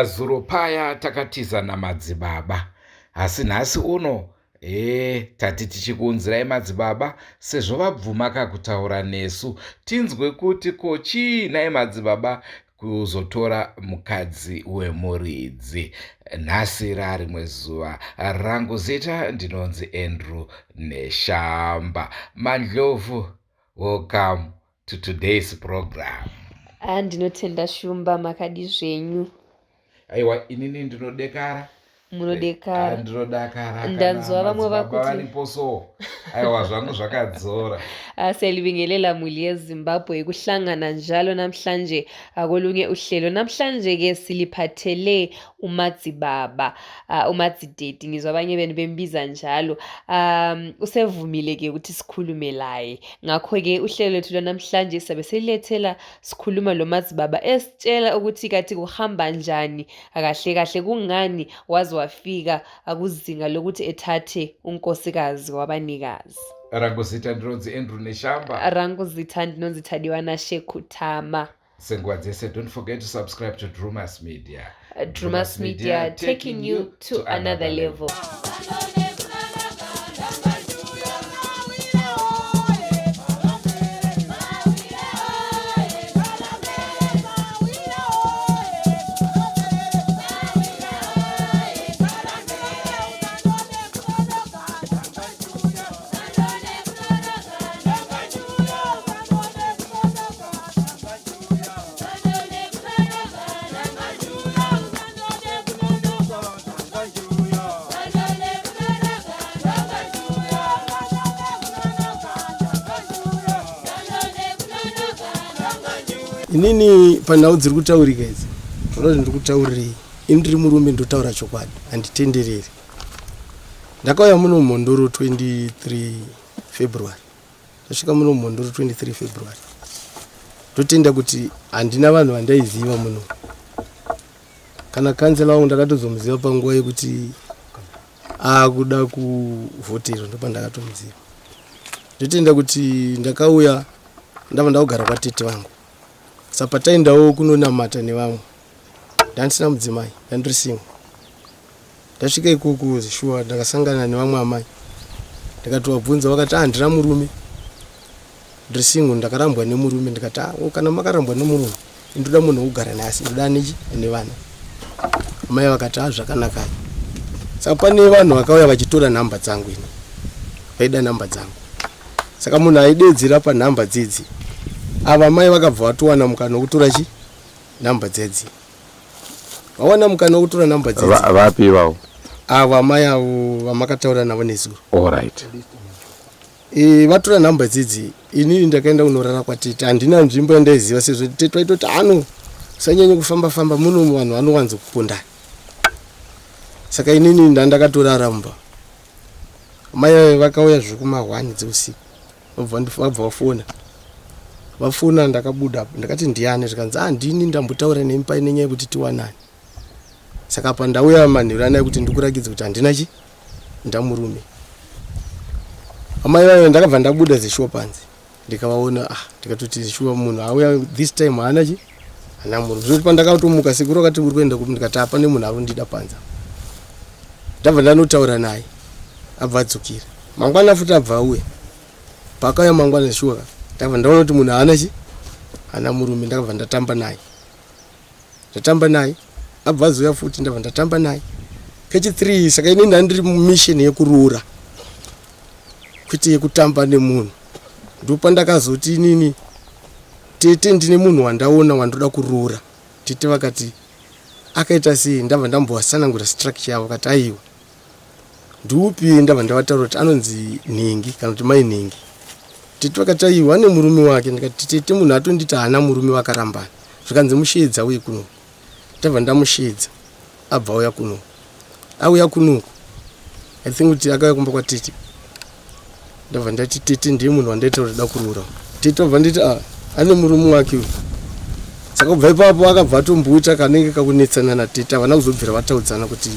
Zuro paya takatiza naMadzibaba. Asi nhasi uno tati tichikunzirai Madzibaba sezvo vabvuma kakutaura nesu. Tinzwe kuti kochii naye Madzibaba kuzotora mukadzi wemuridzi. Nhasi rarimwe zuva rangu zita ndinonzi Andrew Neshamba. Mandlovu, welcome to today's program. Ndinotenda Shumba makadi zvenyu. Aiwa, inini ndinodekara. Munodekara. Ndinodakara. Ndanzwa vamwe vakuti variposo. Aiwa, zvangu zvakadzora. Siyalibingelela muli yeZimbabwe kuhlangana njalo namhlanje kolunye uhlelo. Namhlanje ke siliphathele uMadzibaba, uMadzidedi ngizwa abanye benu bembiza njalo. Usevumile ke ukuthi sikhulume laye. Ngakho ke uhlelo lethu namhlanje sabe silethela sikhuluma lo Madzibaba esitshela ukuthi kathi kuhamba njani, kahle kahle kungani waze wafika akuzinga lokuthi ethathe unkosikazi wabanikazi. Rangu zita ndinonzi Andrew Neshamba. Rangu zita ndinonzi Thadiwana Shekutama. Senguwa dzese, don't forget to subscribe to Drewmas Media. Drewmas Media, taking you to another level. Inini panhau dziri kutaurika idzi ndinoti ndiri kutaurirei. Ini ndiri murume ndotaura chokwadi, handitendereri. Ndakauya muno Mhondoro 23 February. Ndasvika muno Mhondoro 23 February. Ndotenda kuti handina vanhu vandaiziva muno. Kana kansela wangu ndakatozomuziva panguva yekuti akuda kuvhotera, ndopa ndakatomuziva. Ndotenda kuti ndakauya ndava ndakugara kwatete vangu. Sapataendawo kunonamata nevamwe. Ndandisina mudzimai, ndandiri single. Ndasvika ikoko shuwa ndakasangana nevamwe amai. Ndikatovabvunza vakati handina murume. Ndiri single, ndakarambwa nemurume. Ndikati kana makarambwa nemurume ndoda munhu wokugara naye, asi ndoda nevana. Amai vakati zvakanaka. Saka pane vanhu vakauya vachitora nhamba dzangu ini. Vaida nhamba dzangu. Saka munhu aidedzera panhamba dzidzi. Ava mai vakabva vatowana mukana wokutora nhamba dzedzi. Vawana mukana wokutora nhamba dzedzi. Vapi vavo? Ava mai avo vamakataura navo nezuro. All right. Vatora nhamba dzedzi. Inini ndakaenda kunorara kwatete. Handina nzvimbo yandaiziva sezvo tete vaitoti usanyanye kufamba famba, muno vanhu vanowanza kukunda. Saka inini ndandakatorara mumba. Mai vakauya zvekuma 1 dzeusiku. Vabva vafona. Vafuna ndakabuda, ndakati ndiani, zvikanzi handini ndambotaura nemi nenyaya yekuti tiwanani. Saka pandauya manheru anaye kuti ndikurakidza kuti handina ndamurume. Amai vayo ndakabva ndabuda zeshuwa panze. Ndikavaona ndikatoti zeshuwa munhu auya this time hana murume. Zvoti pandakatomuka sekuru akati uri kuenda kupi, ndikati pane munhu arondida panze. Ndabva ndanotaura naye. Abva adzokera. Mangwana futi abva auya. Pakauya mangwana zeshuwa ndabva ndaona kuti munhu hana murume. Ndakabva ndatamba naye. Abva azoya futi ndabva ndatamba naye. Kechi 3 saka inini ndandiri mumission yekuroora. Kuti yekutamba nemunhu. Ndipo ndakazoti inini tete ndine munhu wandaona wandoda kuroora. Tete vakati akaita sei, ndabva ndambowasanangura structure yavo. Vakati aiwa ndiupi, ndabva ndavataura kuti anonzi Nhingi kana kuti mai Nhingi. Tete vakati aiwa ane murume wake. Ndikati tete munhu atonditi hana murume wakarambana. Zvikanzi mushedza uye kuno. Ndabva ndamushedza. Abva auya kuno. Auya kuno. I think kuti akauya kumba kwatete. Ndabva ndati tete ndiye munhu wandaita kuti da kuroora. Tete wabva nditi ane murume wake. Saka kubva ipapo akabva atomboita kanenge kakunetsana natete. Havana kuzobvira vataudzana kuti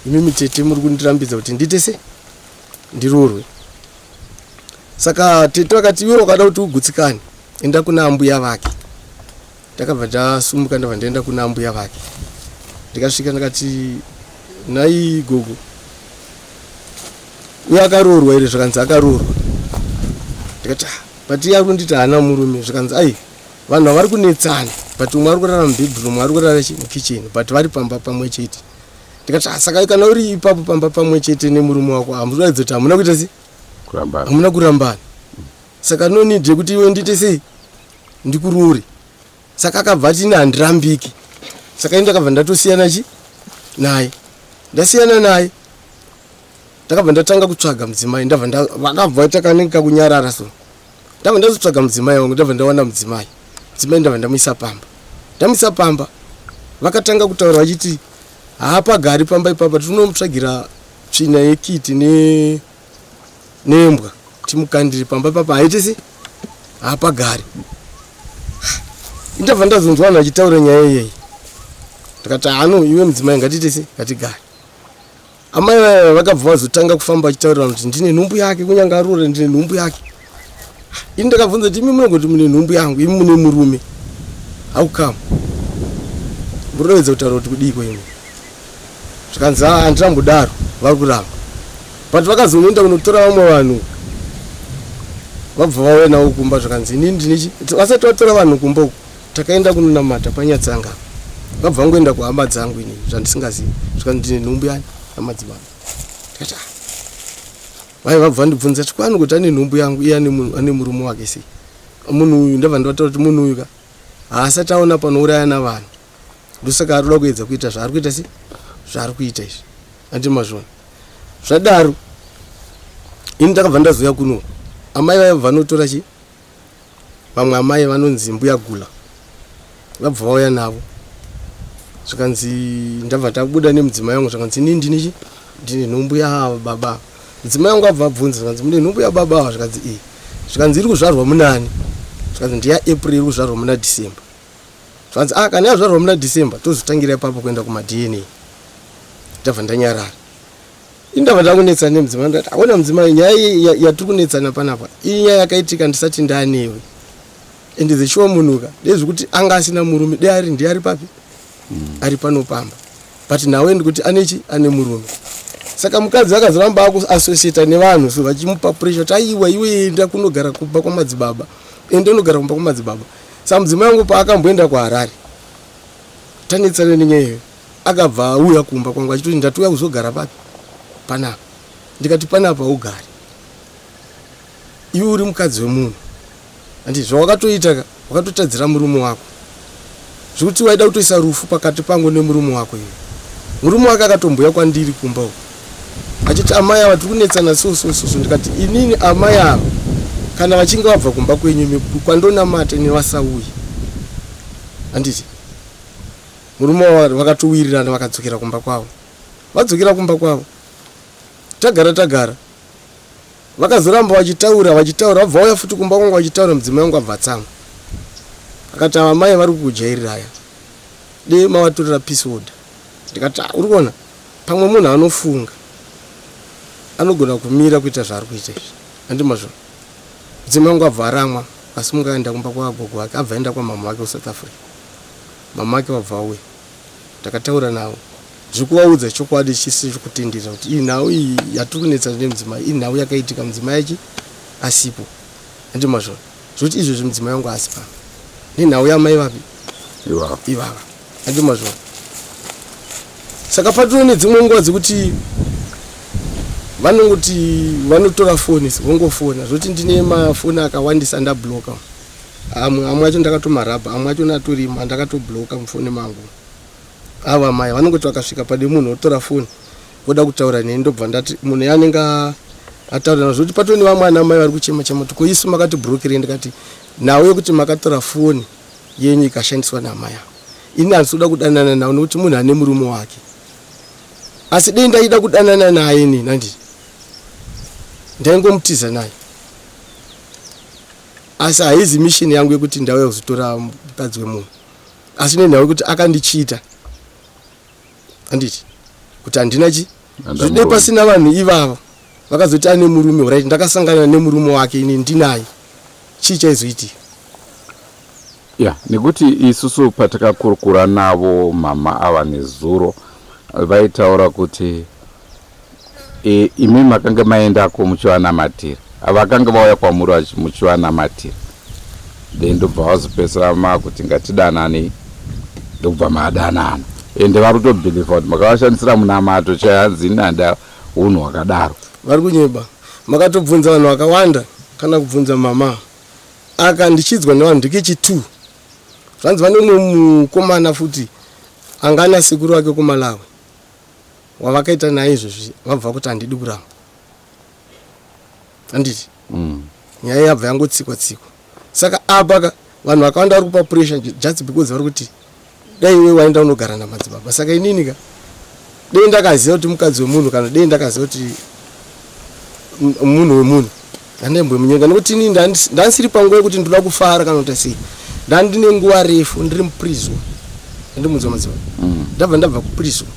imimi tete muri kundirambidza kuti ndite se ndiroorwe. Saka tete wakati iwe wakada kuti ugutsikane, enda kuna ambuya vake. Ndakabva ndasumuka ndabva ndaenda kuna ambuya vake. ndikasvika ndikati nai gogo uye akaroorwa ere zvakanzi akaroorwa ndikati pati ari kunditi haana murume zvakanzi ai vanhu vari kunetsana but umwe ari kurara mubedroom umwe ari kurara mukicheni but vari pamba pamwe chete ndikati saka kana uri ipapo pamba pamwe chete nemurume wako hamuratidza kuti hamuna kuita sei hamuna kurambana saka nonidhe kuti iwe ndiite sei ndikuroore saka akabva tini handirambiki saka ini ndakabva ndatosiyana naye ndasiyana naye ndakabva ndatanga kutsvaga mudzimai vakabva takanenge kunyarara so ndabva ndazotsvaga mudzimai wangu ndabva ndawana mudzimai ndabva ndamuisa pamba vakatanga kutaura vachiti haapagari pamba ipapa tinomutsvagira tsvina yekiti nembwa timukandire pamba ipapa haiti se haapagari ndabva ndazonzwa vanhu vachitaura nyaya iyeyi ndikati hano iwe mudzimai ngatiite se ngatigari amai vakabva vazotanga kufamba vachitaurira kuti ndine nhumbu yake kunyange aroora ndine nhumbu yake ini ndakabvunza kuti imi munongoti mune nhumbu yangu imi mune murume haukama murovedza kutaura kuti kudiko imi zvikanzi handirambodaro vari kuramba but vakazonoenda kunotora vamwe vanhu vabva vauya navo kumba zvakanzi inini ndinichi vasati vatora vanhu kumba uku takaenda kunonamata panyatsanga vabva vangoenda kuhama dzangu inini zvandisingazivi zvikanzi ndine nhumbu yani amadzibaba tikati vai vabva ndibvunza kuti kwani kuti ane nhumbu yangu iye ane murume wake sei munhu uyu ndabva ndivataura kuti munhu uyu ka haasati aona panouraya navanhu ndosaka ari kuda kuedza kuita zvaari kuita sei zvaari kuita izvi andi mazvona zvadaro ini ndakabva ndazoya kuno amai vaibva notora vamwe amai vanonzi mbuya gula vabva vauya navo zvikanzi ndabva tabuda nemudzimai wangu zvakanzi inini ndine nhumbu yababa mudzimai wangu abva abvunza zvikanzi mune nhumbu yababa zvikanzi zvikanzi iri kuzvarwa munani zvikanzi ndiya April iri kuzvarwa muna December zvikanzi kana yazvarwa muna December tozotangira ipapo kuenda kumadna ndabva ndanyarara indabva ndakunetsana nemudzimai ndati aona mudzimai nyaya yatiri kunetsana panapa iyi nyaya yakaitika ndisati ndaanewe ende zeshuwa munhuka ndezvekuti anga asina murume ndiye ari papi ari panopamba but nawe ndikuti ane murume saka mukadzi akazoramba akuassociata nevanhu so vachimupa pressure kuti aiwa iwe enda kunogara kumba kwamadzibaba ende unogara kumba kwamadzibaba saka mudzimai wangu paakamboenda kuHarare tanetsana nenyaya iyo akabva auya kumba kwangu achitoti ndatouya kuzogara papi panapa ndikati panapa ugari iwe uri mukadzi wemunhu andi zvawakatoita wakatotadzira murume wako zvekuti waida kutoisa rufu pakati pangu nemurume wako iwe murume wake akatomboya kwandiri kumba uko achiti amai ava tiri kunetsana so ndikati inini amai ava kana vachinge vabva kumba kwenyu kwandonamata nevasauyi handiti murume vakatowirirana vakadzokera kumba kwavo vadzokera kumba kwavo tagara vakazoramba vachitaura vabva vauya futi kumba kwangu vachitaura mudzimai wangu abva tsamwa akati amai vari kukujairira aya dei mavatorera peace order ndikati uri kuona pamwe munhu anofunga anogona kumira kuita zvaari kuita izvi handimazvo mudzimai wangu abva aramwa asimuka aenda kumba kwaagogo wake abva aenda kwamama wake kuSouth Africa mama wake vabva auya takataura navo zvikuvaudza chokwadi chisi chokutendera kuti iyi nhau iyi yatiri kunetsana nemudzimai iyi nhau yakaitika mudzimai achi asipo handimazvo zvokuti izvozvi mudzimai wangu asi pano nenhau yamai vapi ivava handimazvo saka patino nedzimwe nguva dzekuti vanongoti vanotora foni vongofona zvokuti ndine mafoni akawandisa ndabloka amwe acho ndakatomarabha amwe acho natorima ndakatobloka mufoni mangu ava mai vanongoti vakasvika pade munhu otora foni voda kutaura neni ndobva ndati munhu yanenge ataura nazvo kuti patoni vamwe ana mai vari kuchema kuti koisu makati brokeri ndikati nawe yokuti makatora foni yenyu ikashandiswa namai avo ini handisi kudanana nawo nokuti munhu ane murume wake asi dei ndaida kudanana naye nini handiti ndaingomutiza naye asi haizi mishini yangu yekuti ndauya kuzotora mukadzi wemunhu asi nenhau yekuti akandichita handiti kuti handina zvide pasina vanhu ivava vakazoti ane murume right ndakasangana nemurume wake ini ndinaye chii chaizoitika ya nekuti isusu patakakurukura navo mama ava nezuro vaitaura kuti imi makanga maendako muchivanamatira avakanga vauya kwamuri muchivanamatira then ndobva vazopedzisira makuti ngatidanani ndobva madanana ende vari kutobhilivha kuti makavashandisira munamato chayanzi nanda unhu hwakadaro vari kunyeba makatobvunza vanhu vakawanda kana kubvunza mama aka ndichidzwa nevanhu ndikechi2 zvanzi vane mumwe mukomana futi angana sekuru wake kuMalawi wavakaita naye izvozvi vabva kuti handidi kuramba handiti nyaya yabva yangotsikwa saka apa vanhu vakawanda vari kupa pressure just because vari kuti dai iwe waenda unogara namadzibaba saka inini ka dei ndakaziva kuti mukadzi wemunhu kana dei ndakaziva kuti munhu wemunhu handaimbwemunyenga nekuti inini ndansiri panguva yekuti ndoda kufara kana kuti sei ndandine nguva refu ndiri muprison ndimunzwa madzibaba ndabva kuprison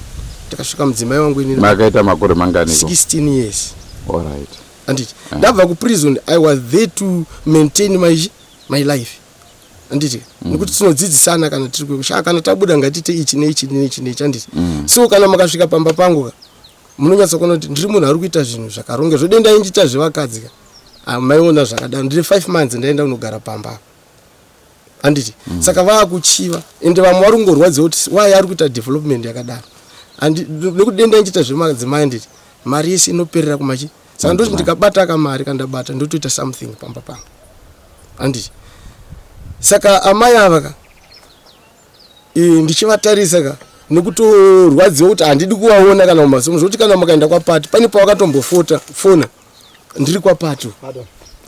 takasvika mudzimai wangu inini makaita makore mangani 16 years alright anditi ndabva kuprison I was there to maintain my life anditi nekuti tinodzidzisana kana tiri kushaka kana tabuda ngatite ichi neichi anditi so kana makasvika pamba pangu munonyatsa kuona kuti ndiri munhu ari kuita zvinhu zvakaronga zvodenda injita zvevakadzi maiona zvakadaro ndiri 5 months ndaenda unogara pamba anditi saka vaakuchiva ende vamwe vari kungorwadziwa kuti why ari kuita development yakadaro nekuti denda injita zvemadzimai anditi mari yese inoperera kumachi saka ndoti ndikabata kamari kandabata ndotoita something pamba pangu anditi saka amai ava ndichivatarisa nekutorwadziwa kuti handidi kuvaona kana mumasomo zvokuti kana makaenda kwapati pane pawakatombofona ndiri kwapati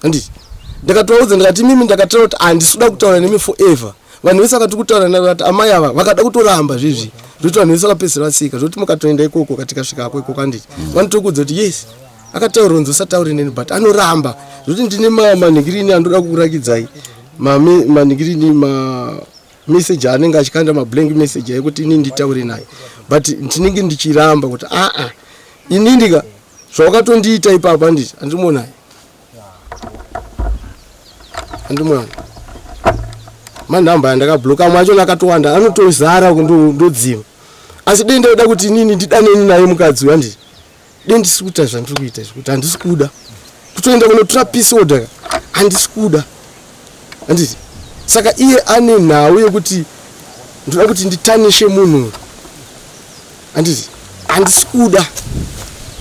handiti ndikatovaudza ndikati mimi ndakataura kuti handisi kuda kutaura nemi forever vanhu vese vakati kutaura navati amai ava vakada kutoramba zvizvi zvokuti vanhu vese vakapedzisira vatsika zvokuti mukatoenda ikoko katikasvikako ikoko handiti vanotokudza kuti yes akataura unzi usataure neni but anoramba zvokuti ndine manhikirini andoda kukurakidzai manhikirini message anenge achikanda mablank message ayekuti inini nditaure naye but ndinenge ndichiramba kuti inindika zvawakatondiita ipapa handiti handimonaye manhamba andakabloka amwe acho akatowanda anotozara kundodziva asi dei ndauda kuti inini ndidaneni naye mukadzi handiti dei ndisi kuita zvandiri kuita kuti handisi kuda kutoenda kunotora peace order handisi kuda handiti saka iye ane nhau yekuti ndoda kuti nditanishe munhu handiti handisi kuda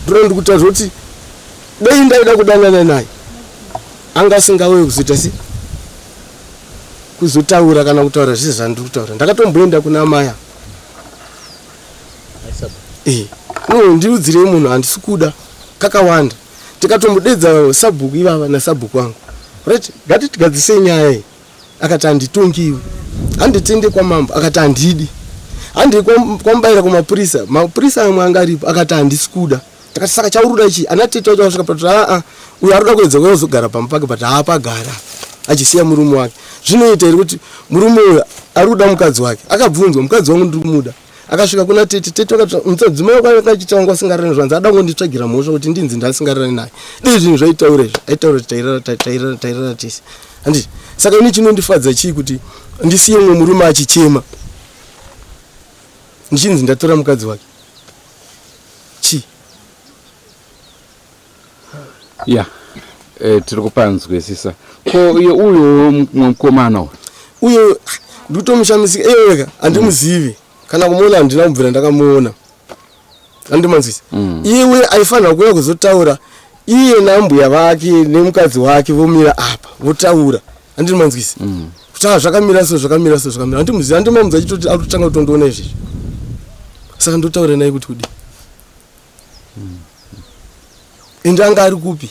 ndoda ndikutaura kuti dei ndaida kudanana naye anga asingauye kuzoita sei kuzotaura kana kutaura zvese zvandiri kutaura ndakatomboenda kuna maya ndiudzirei munhu handisi kuda kakawanda tikatombodedza sabhuku ivava nasabhuku wangu right ngatitigadzisei nyaya iyi akati handitongiwe handitende kwamambo akati handidi handi kwamubayira kumapurisa amwe angaripo akati handisi kuda takati saka chauruda ichi anatete wacho vasvika patoti uyo aruda kuedza kuzogara pamupake but haapagara achisiya murume wake zvinoita here kuti murume uyo ari kuda mukadzi wake akabvunzwa mukadzi wangu ndiri kumuda akasvika kuna tete wakati mudzimai wake akachita wangu asingararani zvanzi ada kunditsvagira mhosva kuti ndinzi ndasingararani naye dei zvinhu zvaitaura izvi aitaura kuti tairara tese handiti saka ini chinondifadza chii kuti ndisiye mumwe murume achichema ndichinzi ndatora mukadzi wake chii ya tiri kupanzwisisa ko uyo mukomana uyo ndikutomushamisika eweka handimuzivi kana kumuona handina kubvira ndakamuona handimanzwisa iwe aifanira kuuya kuzotaura iye nambuya vake nemukadzi wake vomira apa votaura handimanzwisa kuti zvakamira so handimuzivi handimamudza achitoti arikutanga kutondoona izvezvi saka ndotaura naye kuti kudi ende anga ari kupi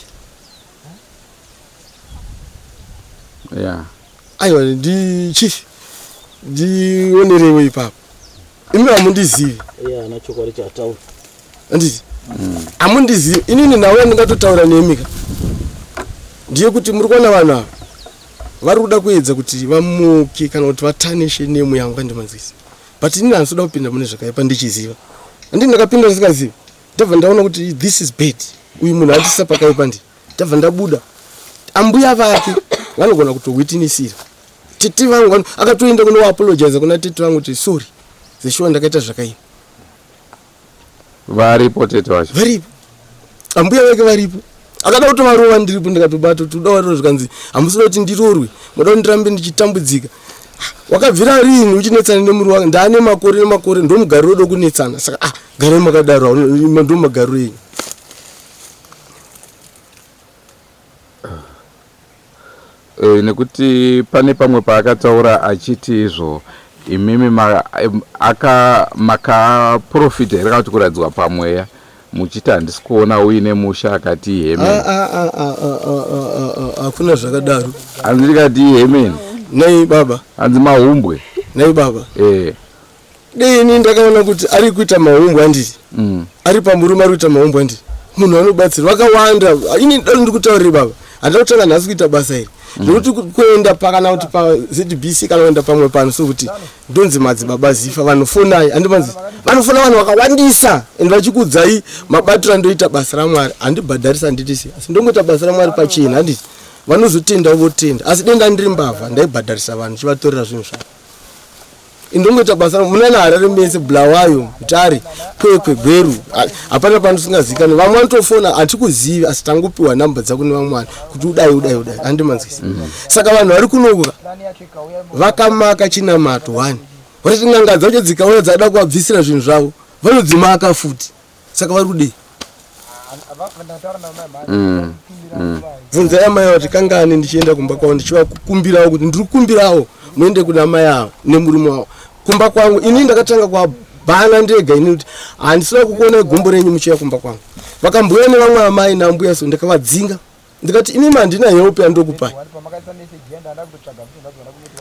aiwa ndichifi ndionerewo ipapo imi hamundizivi handiti hamundizivi inini nawe ndingatotaura nemika ndiye kuti muri kuona vanhu ava vari kuda kuedza kuti vamuke kana kuti vatanishe nemu yangu kandimanzwisi but inini handisoda kupinda mune zvakaipa ndichiziva handii ndakapinda ndisingazivi ndabva ndaona kuti this is bad uyu munhu handisisa pakaipa ndabva ndabuda ambuya vake vanogona kutowitinisira tete vangu akatoenda kuno apologize kuna tete vangu kuti sorry zeshuwa ndakaita zvakaipa. Varipo tete wacho? Varipo. Ambuya vake varipo. Akada kutovarova ndiripo ndikatobata kuti udawariro zvikanzi hamusina kuti ndirorwe muda kuti ndirambe ndichitambudzika. Wakabvira rini uchinetsana nemuri wake ndaane makore ndomugariro wedo kunetsana saka garai makadaro ndomugariro yenyu. Nekuti pane pamwe paakataura achiti izvo imimi makaprofita here kana kuti kuradzwa pamweya muchiti handisi kuona uine musha akati ihemeni. Hakuna zvakadaro. Hanzi ndikati ihemeni. Nei baba. Hanzi mahumbwe. Nei baba. Dei ndakaona kuti ari kuita mahumbwe handiti. Ari pamurume ari kuita mahumbwe handiti. Munhu anobatsira vakawanda. Ini ndiri kutaurira baba. Handida kutanga nhasi kuita basa iri. Ndokuti kuenda pakana kuti pa ZBC kana kuenda pamwe pano so kuti ndonzi Madzibaba zifa vanofonai handimanzi vanofona vanhu vakawandisa ende vachikudzai mabatiro andoita basa raMwari handibhadharisa handitisi asi ndongoita basa raMwari pachena handiti vanozotenda votenda asi denda ndiri mbavha ndaibhadharisa vanhu chivatorera zvinhu zvavo indongoita basa munana Harare mese Bulawayo Mutare Kwekwe Gweru hapana panosingazikanwi vamwe vanotofona hatikuzivi asi tangopiwa namba dzako nevamwe kuti udai handimanzwisi saka vanhu vari kunoka vakamaka chinamato 1 vatati n'anga dzacho dzikauya dzada kuvabvisira zvinhu zvavo vanodzimaka futi saka vari kudei bvunzai amai vati kangani ndichienda kumba kwavo ndichivakumbirawo kuti ndiri kukumbirawo muende kuna mai avo nemurume wavo kumba kwangu ini ndakatanga kwabhana ndega ini kuti handisina kukuona gumbo renyu muchiya kumba kwangu vakambouya nevamwe amai nambuya so ndakavadzinga ndikati imi handina help yandokupai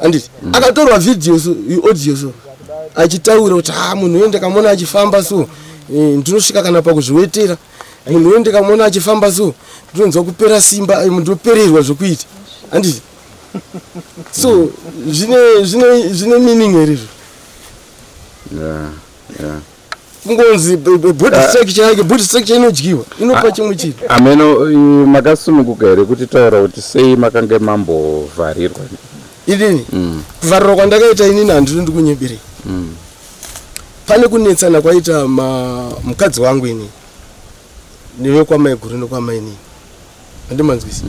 handiti akatorwa video so audio so achitaura kuti munhu uyo ndakamona achifamba so ndinosvika kana pakuzviwetera munhu uyo ndakamona achifamba so ndinonzwa kupera simba ndopererwa zvokuita handiti so zvine meaning here izvo kungonzi body structure yake body structure inodyiwa inopa chimwe chiri ameno makasununguka here kuti taura kuti sei makange mambovharirwa idini kuvharirwa kwandakaita inini handiri ndikunyeberei pane kunetsana kwaita mukadzi wangu ini nevekwamai guru nekwamai inini handimanzwisi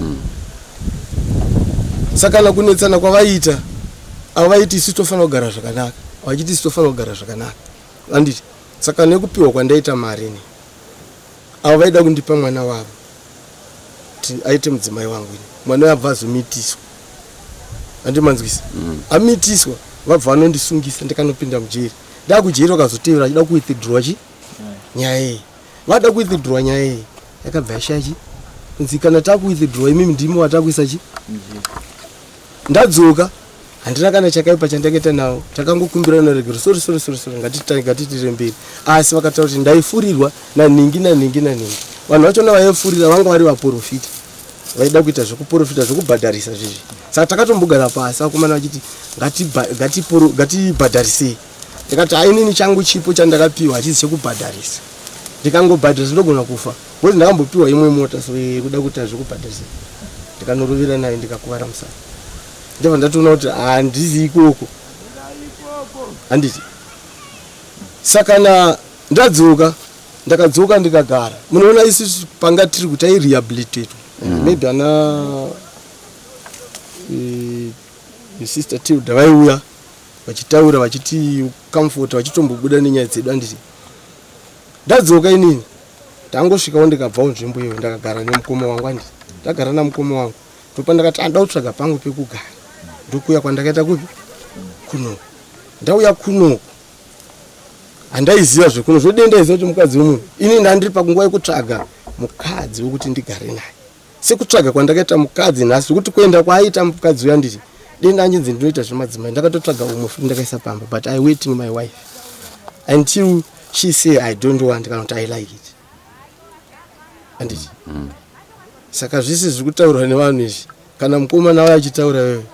saka nakunetsana kwavaita avaiti isi tofanira kugara zvakanaka vachiti isi tofanira kugara zvakanaka handiti saka nekupiwa kwandaita mari ini ava vaida kundipa mwana wavo kuti aite mudzimai wangu ini mwana wabva azomitiswa handimanzwisi amitiswa vabva vanondisungisa ndikanopinda mujeri ndakujeri vakazotevera achida kuwithdraw nyaya iyi vada kuwithdraw nyaya iyi yakabva yashachi kunzi kana takuwithdraw imimi ndimi watakuisa ndadzoka handina kana chakaipa chandakaita nawo takangokumbirana regero sorry ngatitire mberi asi vakataura kuti ndaifurirwa naningi vanhu vachona vaifurira vanga vari vaprofita vaida kuita zvekuprofita zvekubhadharisa zvezvi saka takatombogara pasi vakomana vachiti ngatibhadharisei ndikati hainini changu chipo chandakapiwa hachisi chekubhadharisa ndikangobhadharisa ndogona kufa bodi ndakambopiwa imwe mota so kuda kuita zvekubhadharisa ndikanorovera nayo ndikakuvara musana ndibva ndatoona kuti handizi ikoko handiti saka ndakadzoka ndikagara munoona isi panga tiri kuti airehabilitatwa maybe ana sister Tilda vaiuya vachitaura vachiti comfort vachitombobuda nenyaya dzedu handiti ndadzoka inini ndangosvikawo ndikabvawo nzvimbo iyo ndakagara nemukoma wangu handiti ndagara namukoma wangu topa ndakati andida kutsvaga pangu pekugara ndokuya kwandakaita kupi kuno ndauya kuno handaiziva zvekuno zvodendaiziva kuti mukadzi wemunhu ini ndandiri pakunguva yekutsvaga mukadzi wekuti ndigare naye sekutsvaga kwandakaita mukadzi nhasi zvokuti kuenda kwaaita mukadzi uya nditi denda anjinzi ndinoita zvemadzimai ndakatotsvaga umwe futi ndakaisa pamba but I waiting my wife until she say I don't want kana kuti I like it handiti saka zvisi zviri kutaurwa nevanhu izvi kana mukomana waya achitaura wewe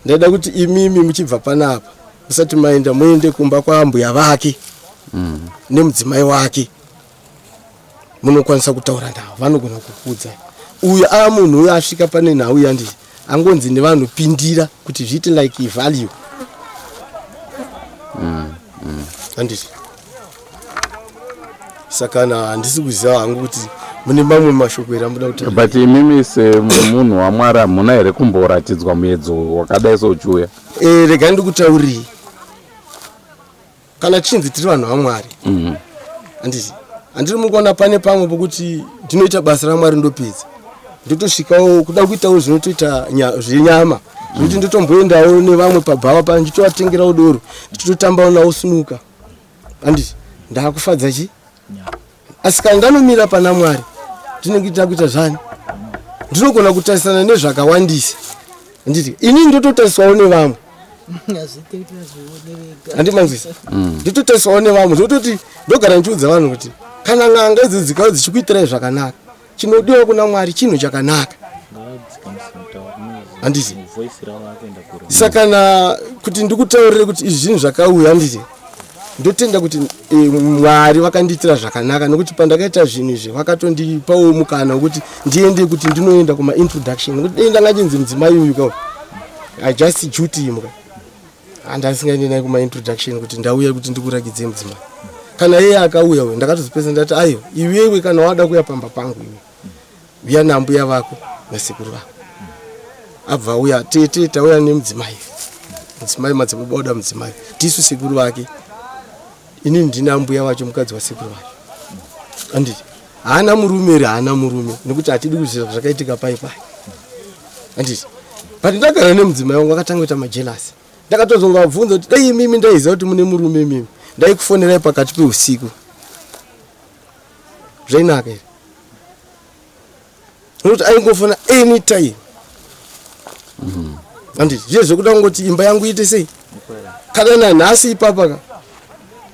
ndaida kuti imimi muchibva panapa musati maenda muende kumba kwambuya vake nemudzimai wake munokwanisa kutaura navo vanogona kukuudzai uyu munhu uyo asvika pane nhau yanditi angonzi nevanhu pindira kuti zviite like value. Handiti saka handisi kuziva hangu kuti mune mamwe mashoko ere amuda kuti but imimi semunhu waMwari hamuna here kumboratidzwa muedzo wakadai souchiuya? Rega ndikutauriri, kana chinzi tiri vanhu vaMwari handiti handiri mukuona pane pamwe pokuti ndinoita basa raMwari ndopedza ndotosvikawo kuda kuitawo zvinotoita zvenyama zvokuti ndotomboendawo nevamwe pabhava pa ndichitovatengerawo doro ndichitotambawo nawo sunuka handiti ndakufadza chi. Asi kana ndanomira pana Mwari ndinenge ndakuita zvani, ndinogona kutarisana nezvakawandisa handiti ini ndototariswawo nevamwe handimanzwisa nditotariswawo nevamwe zvototi ndogara ndichiudza vanhu kuti kana n'anga idzi dzikava dzichikuitirai zvakanaka chinodiwa kuna Mwari chinhu chakanaka handiti. Saka kuti ndikutaurire kuti izvi zvinhu zvakauya handiti ndotenda kuti Mwari vakandiitira zvakanaka nekuti pandakaita zvinhu izvi vakatondipawo mukana wekuti ndiende kuti ndinoenda kuma introduction nekuti dei ndangachinzi mudzimai uyu ka I just duty muka handasingaendi naye kuma introduction kuti ndauya kuti ndikurakidze mudzimai. Kana yeye akauya we ndakatozipesa ndati ayo iwewe kana wada kuya pamba pangu iwe uya nambuya vako nasekuru vako abva uya tete tauya nemudzimai Madzibaba oda mudzimai tisu sekuru vake inini ndina mbuya wacho mukadzi wasekuru wacho handiti haana murume nekuti hatidi kuziva zvakaitika pai handiti. But ndagara nemudzimai wangu akatanga kuita majelasi ndakatozongabvunza kuti dai mimi ndaiziva kuti mune murume mimi ndaikufonerai pakati peusiku zvainaka here nokuti aingofona anytime handiti zviye zvekuda kungoti imba yangu iite sei kana nanhasi ipapaka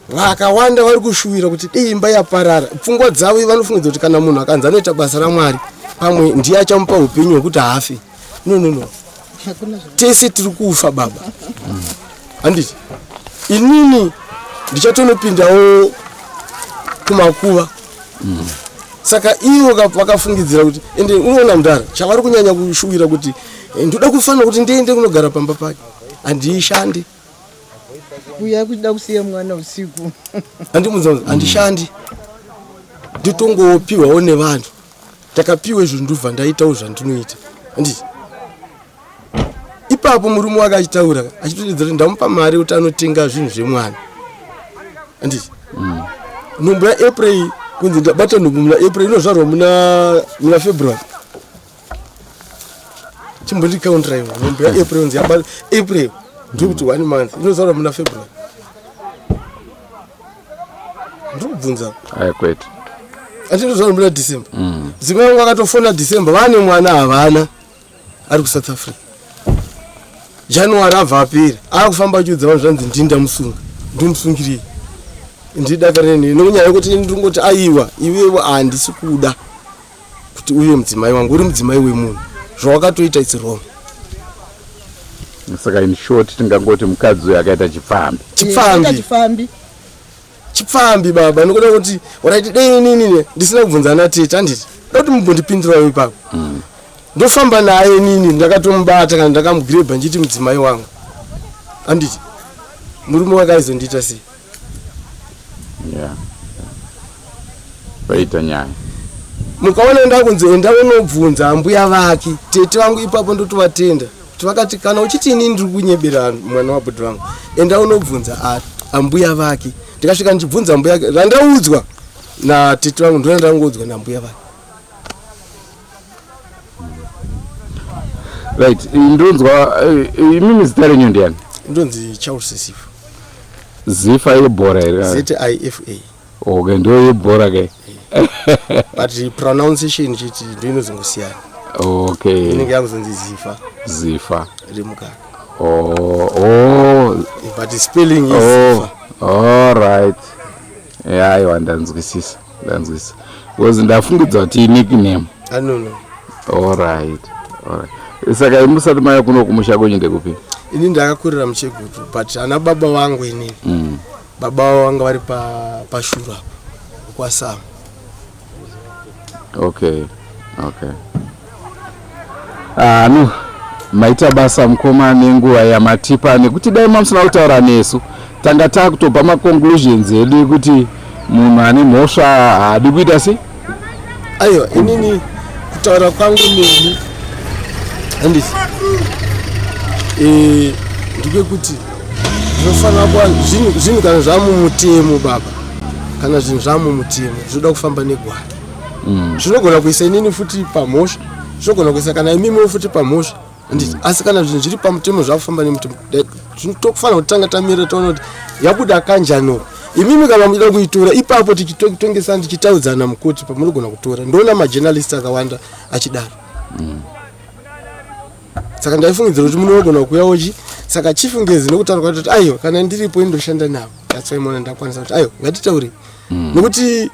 vakawanda vari kushuwira kuti dei imba yaparara pfungwa dzavo vanofungidza kuti kana munhu akanzi anoita basa raMwari pamwe ndiye achamupa upenyu hwekuti hafe. No tese tiri kufa baba handiti inini ndichatonopindawo kumakuva saka ivo vakafungidzira kuti ende unoona mudhara chavari kunyanya kushuwira kuti ndoda kufanira kuti ndiende kunogara pamba pake handishandi uya kuda kusiya mwana usiku handimudza handishandi nditongopiwawo nevanhu takapiwe zvinhu ndobva ndaitawo zvandinoita handiti. Ipapo murume wake achitaura achitodedza kuti ndamupa mari kuti anotenga zvinhu zvemwana handiti nhumbu yaApril kunzi ndabata nhumbu muna April inozvarwa muna February chimbondikaundira ivo nhumbu yaApril kunzi yabata April ndikuti 1 month inozvarwa muna February ndikubvunza kwete atinozvarwa muna December dzimwe vangu vakatofona December vane mwana havana ari kuSouth Africa January abva apera akufamba achiudza vanhu zvanzi ndindamusunga ndimusungirei ndidakareni nokunyaya yekuti ndingoti aiwa iwewe handisi kuda kuti uye mudzimai wangu uri mudzimai wemunhu zvawakatoita it's wrong. Saka in short tingangoti mukadzi uyu akaita chipfambi baba nokuda kuti oraiti dei nini ndisina kubvunzana tete handiti kuti mumbondipindirawo ipapo ndofamba naye nini ndakatomubata kana ndakamugrebha nchiti mudzimai wangu handiti murume wake aizondiita sei vaita nyaya mukaona ndakunzi enda unobvunza mbuya vake tete vangu ipapo ndotovatenda kuti vakati kana uchiti inini ndiri kunyebera mwana wabhodhi vangu enda unobvunza ambuya vake ndikasvika ndichibvunza mbuya vake randaudzwa natete vangu ndona ndangoudzwa nambuya vake. Right, ndonzwa imimi zita renyu ndiani? Ndonzi Charles Zifa yebhora here? ZIFA. Okay, ndo yebhora ke. But the pronunciation chiti ndo inozongosiyana. Okay. Inenge yakuzonzi Zifa. Rimukaka. Oh. But the spelling is Zifa. All right. Yeah, I ndanzwisisa. Was ndafungudza kuti nickname. No. All right. Saka musati maya kuno kumusha kwenyu ndekupi? Ini ndakakurira muChegutu but ana baba vangu inini. Baba vangu vari pashura kwa Sam. Okay. No. maita basa mukoma nenguva yamatipa nekuti dai mamusina kutaura nesu tanga takutopa maconclusions edu ekuti munhu ane mhosva haadi kuita sei. Aiwa, inini kutaura kwangu neni handisi ndikekuti zvinofanira kuva zvinhu kana zvamumutemo baba, kana zvinhu zvamumutemo zvinoda kufamba negwara. Zvinogona kuisa inini futi pamhosva, zvinogona kuisa kana imimiwo futi pamhosva handisi, asi kana zvinhu zviri pamutemo zvakufamba nemutemo tokufanira kutanga tamira taona kuti yabuda kanjanoka. Imimi kana muchida kuitora ipapo tichitotengesana tichitaudzana mukoti pamunogona kutora. Ndoona majournalist akawanda achidaro. Saka ndaifungidzira kuti munogona kuuyawochi, saka chifungezi nokutaura kuti aiwa kana ndiripo indoshanda navo. That's why mona ndakwanisa kuti aiwa ngatitaure. Nokuti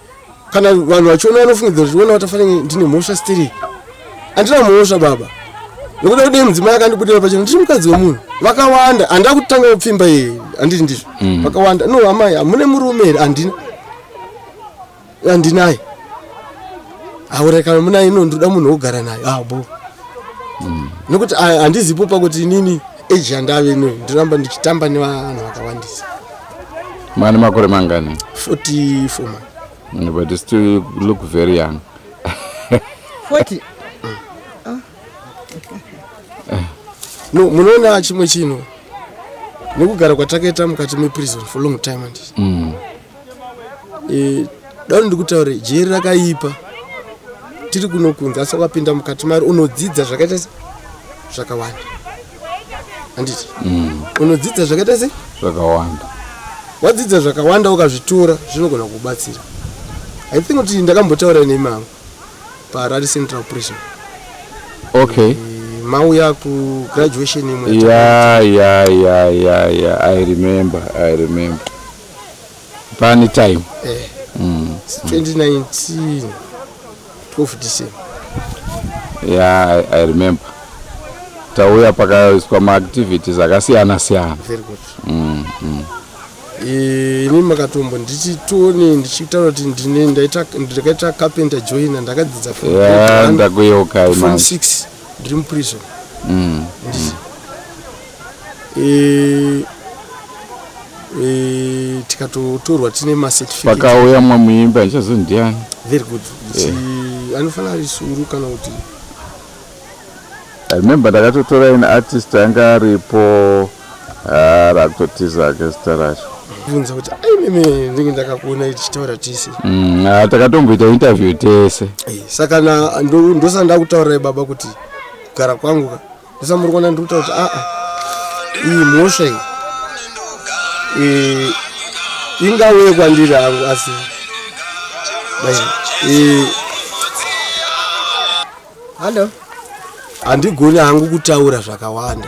kana vanhu vachiona vanofungidzira kuti vona watafanira ndine mhosva stiri. Andina mhosva baba. Nokuda kuti mudzimai akandibudira pachena ndiri mukadzi wemunhu. Vakawanda anda kutanga kupfimba handiti ndizvo. Vakawanda no amai mune murume here handinaye. Aure kana muna ino ndoda munhu wogara naye bo. Nokuti handizipo pakuti inini age yandave ino ndiramba ndichitamba nevanhu vakawandisa. Mane makore mangani? 44 man. But you still look very young. 40. No, munoona chimwe chino nekugara kwatakaita mukati meprison for long time handisi. Dani ndikutaure jeri rakaipa tiri kunokunza asi wakapinda mukati mari unodzidza zvakaita zvakawanda handiti. Unodzidza zvakaita zvakawanda. Wadzidza zvakawanda ukazvitora zvinogona kubatsira. I think kuti ndakambotaura nemamwe paRari Central Prison. Okay. Mauya ku graduation imwe. Yeah. I remember. Pani time. 2019 12 December. Yeah, I remember. Tauya pakaiswa ma-activities akasiyana siyana. Very good. Ini makatombo ndichitone ndichitaura kuti ndakaita carpenter joiner ndakadzidza from ndakuyoka from 6 dream prison. Tikatotorwa tine ma-certificate. Pakauya mwamuimba ndichazondiani. Very good. Anofanira ari suru kana kuti I remember ndakatotora ine artist anga aripo rakutotiza akazita racho. Bvunza kuti mimi ndinge ndakakuona ichitaura tese. Takatomboita interview tese. Saka ndosanda kutaura baba kuti kugara kwangu ndisamurikona ndikutaura kuti iyi mhosva iyi ingauye kwandiri hangu asi Hello. Handigoni hangu kutaura zvakawanda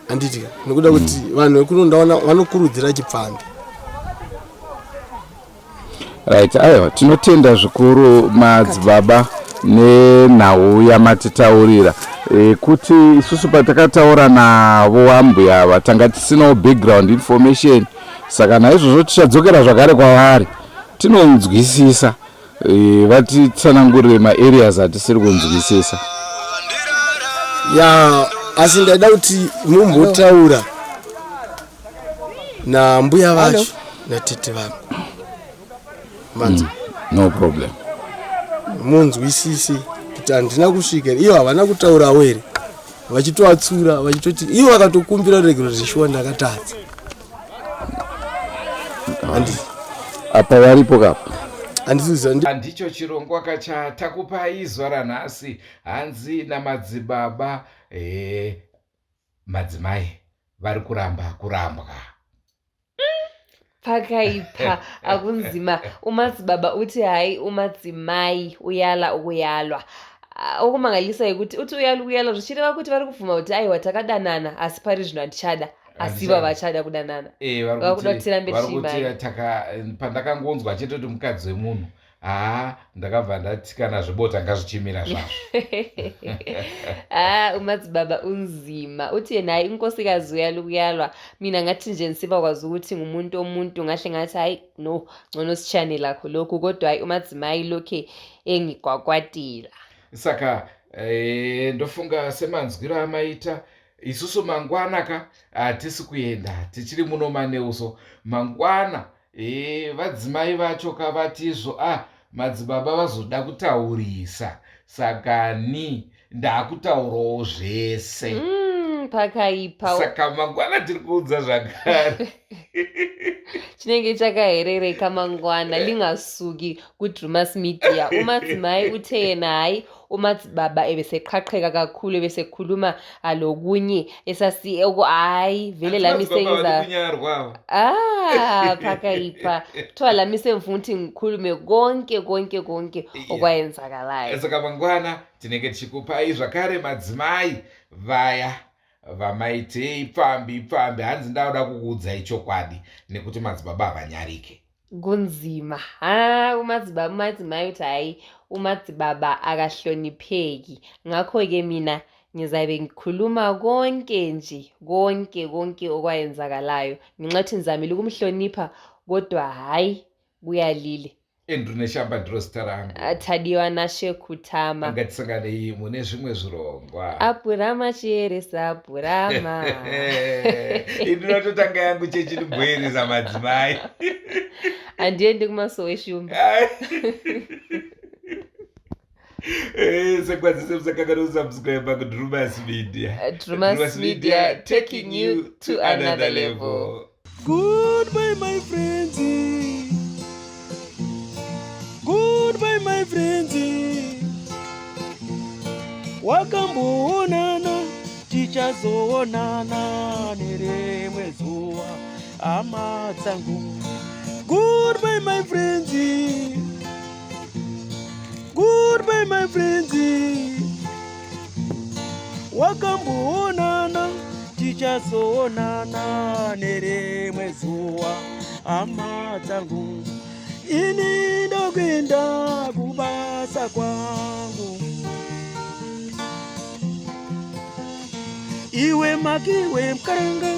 handiti nekuda kuti vanhu vekunondaona vanokurudzira chipfambi. Right, aiwa tinotenda zvikuru Madzibaba nenhau yamatitaurira kuti isusu patakataura navo ambuya ava tanga tisinawo background information, saka naizvozvo tichadzokera zvakare kwavari tinonzwisisa vatitsanangurire maareas atisiri kunzwisisa. Asi ndaida kuti mumbotaura nambuya vacho natete vangu manzi. No problem. Munzwisise kuti handina kusvika ivo havana kutaurawo here vachitoatsura vachitoti ivo vakatokumbira regero zvishuwa ndakatadza. Apa varipo kapa Handicho chirongwa chatakupai zuva ranhasi. Hanzi naMadzibaba madzimai vari kuramba kurambwa. Pakaipa akunzima. Umadzibaba uti hai umadzimai uyala ukuyalwa. Okumangalisa yekuti uti uyala zvichireva kuti vari kubvuma kuti aiwa takadanana asi pari zvino handichada asi vachada kudanana. Vakuda kuti tirambe tichimbai. Pandakangonzwa achitoti mukadzi wemunhu ndakabva ndati kana zvibota ngazvichimira zvazvo. Umadzibaba unzima uti naye unkosikazi uyalwa mina ngathi nje nsiva kwazi ukuthi ngumuntu ngahle ngathi hayi no ngcono sichane lakho lokhu kodwa hayi umadzimai lokhe engigwakwatila. Saka ndofunga semanzwiro amaita isusu mangwana ka hatisi kuenda, tichiri muno maNeuso mangwana. Vadzimai vacho kavatizvo madzibaba vazoda kutaurisa, saka ni ndakutaurawo zvese. Pakaipa. Saka mangwana tiri kuudza zvakare. Chinenge chakaherereka mangwana lingasuki kuDrewmas Media. Umadzimai uthe hayi umadzibaba ebeseqhaqheka kakhulu ebesekhuluma lokunye esasi hayi vele lami sengiza pakaipa kuthiwa lami semfuna ukuthi ngikhulume konke okwayenzakalayo. Saka mangwana tinenge tichikupai zvakare madzimai vaya vamaite ipfambi, hanzi ndauda kukuudzai chokwadi nekuti madzibaba havanyarike. Kunzima. Umadzimai uthi hayi umadzibaba akahlonipheki. Ngakho-ke mina ngizabe ngikhuluma konke nje, konke okwayenzakalayo. Nginxa ukuthi ngizamile ukumhlonipha kodwa hayi kuyalile. Endrune shamba ndrositaranga. Thadiwa nashe kutama. Ngatisanganei mune zvimwe zvirongwa. Apurama chieresa apurama. Ndinototanga yangu chechi ndibhoeresa madzimai. Handiendi kumasowe eshumba. Sekwazise musakanga nosubscribe kuDrewmas Media. Drewmas Media taking you to another level. Goodbye my friends. Goodbye my friends. Wakamboonana tichazoonana nerimwe zuva hama dzangu. Goodbye my friends. Goodbye my friends. Wakamboonana tichazoonana nerimwe zuva hama dzangu. Ini ndokwenda kubasa kwangu. Iwe makiwe mkaranga.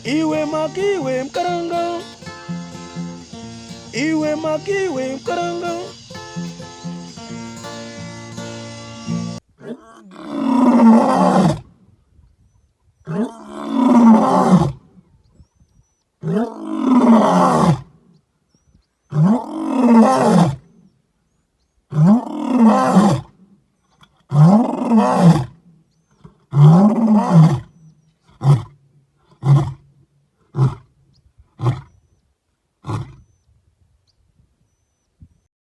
Iwe makiwe mkaranga. Iwe makiwe mkaranga.